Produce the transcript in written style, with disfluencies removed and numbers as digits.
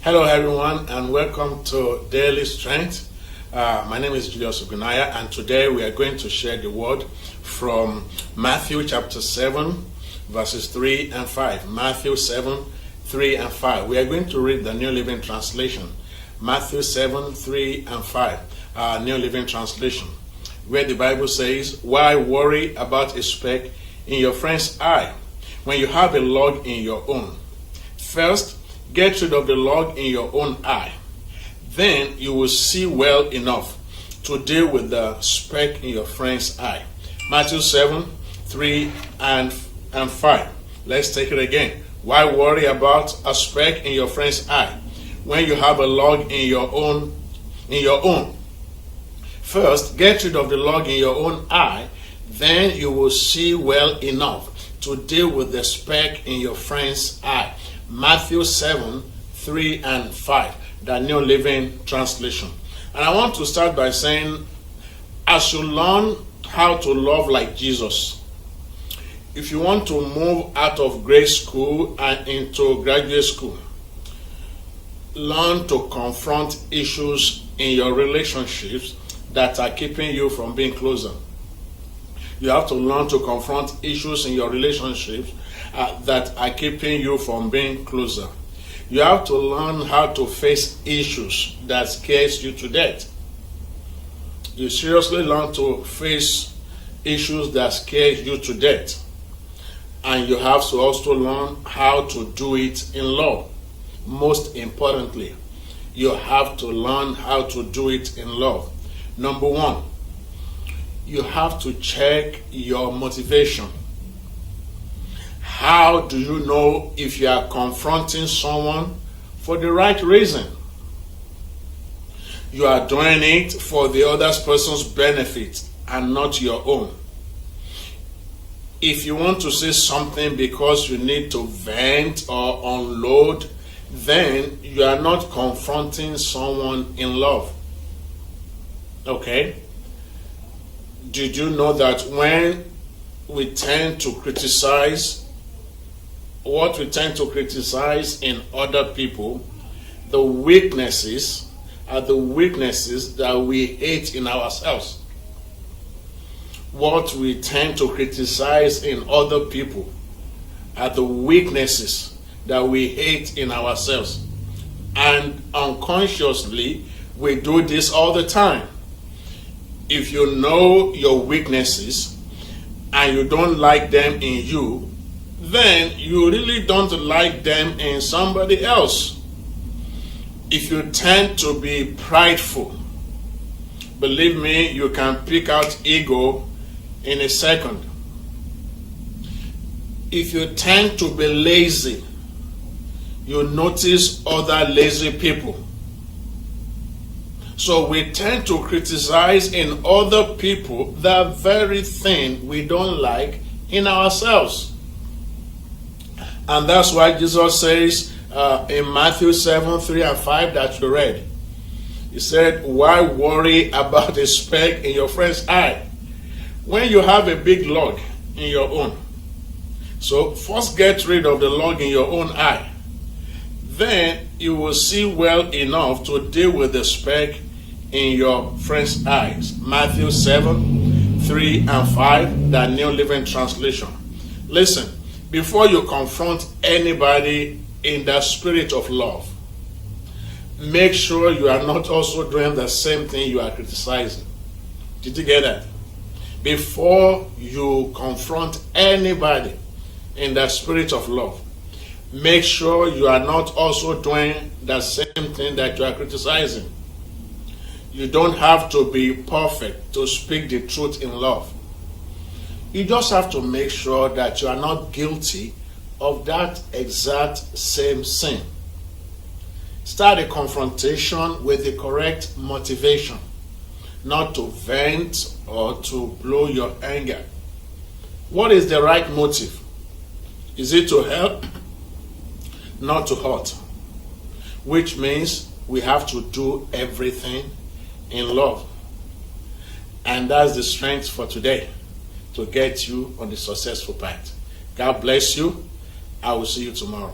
Hello everyone and welcome to Daily Strength. My name is Julius Ogunnaya and today we are going to share the word from Matthew chapter 7 verses 3 and 5. Matthew 7, 3 and 5. We are going to read the New Living Translation. Matthew 7, 3 and 5. New Living Translation. Where the Bible says, "Why worry about a speck in your friend's eye when you have a log in your own? First, get rid of the log in your own eye. Then you will see well enough to deal with the speck in your friend's eye." Matthew 7, 3 and 5. Let's take it again. Why worry about a speck in your friend's eye when you have a log in your own? First, get rid of the log in your own eye. Then you will see well enough to deal with the speck in your friend's eye. Matthew 7, 3 and 5, the New Living Translation. And I want to start by saying, as you learn how to love like Jesus, if you want to move out of grade school and into graduate school, learn to confront issues in your relationships that are keeping you from being closer. You have to learn to confront issues in your relationships that are keeping you from being closer. You have to learn how to face issues that scares you to death. You seriously learn to face issues that scare you to death. And you have to also learn how to do it in love. Most importantly, you have to learn how to do it in love. Number one, you have to check your motivation. How do you know if you are confronting someone for the right reason? You are doing it for the other person's benefit and not your own. If you want to say something because you need to vent or unload, then you are not confronting someone in love. Okay? Did you know that when we tend to criticize, what we tend to criticize in other people, the weaknesses are the weaknesses that we hate in ourselves. What we tend to criticize in other people are the weaknesses that we hate in ourselves. And unconsciously, we do this all the time. If you know your weaknesses and you don't like them in you, then you really don't like them in somebody else. If you tend to be prideful, believe me, you can pick out ego in a second. If you tend to be lazy, you notice other lazy people. So we tend to criticize in other people the very thing we don't like in ourselves. And that's why Jesus says in Matthew 7, 3 and 5 that you read, he said, "Why worry about a speck in your friend's eye when you have a big log in your own?" So first get rid of the log in your own eye. Then you will see well enough to deal with the speck in your friend's eyes. Matthew 7, 3 and 5, the New Living Translation. Listen, before you confront anybody in the spirit of love, make sure you are not also doing the same thing you are criticizing. Did you get that? Before you confront anybody in the spirit of love, make sure you are not also doing the same thing that you are criticizing. You don't have to be perfect to speak the truth in love. You just have to make sure that you are not guilty of that exact same sin. Start a confrontation with the correct motivation, not to vent or to blow your anger. What is the right motive? Is it to help? Not to hurt. Which means we have to do everything in love. And that's the strength for today, to get you on the successful path. God bless you. I will see you tomorrow.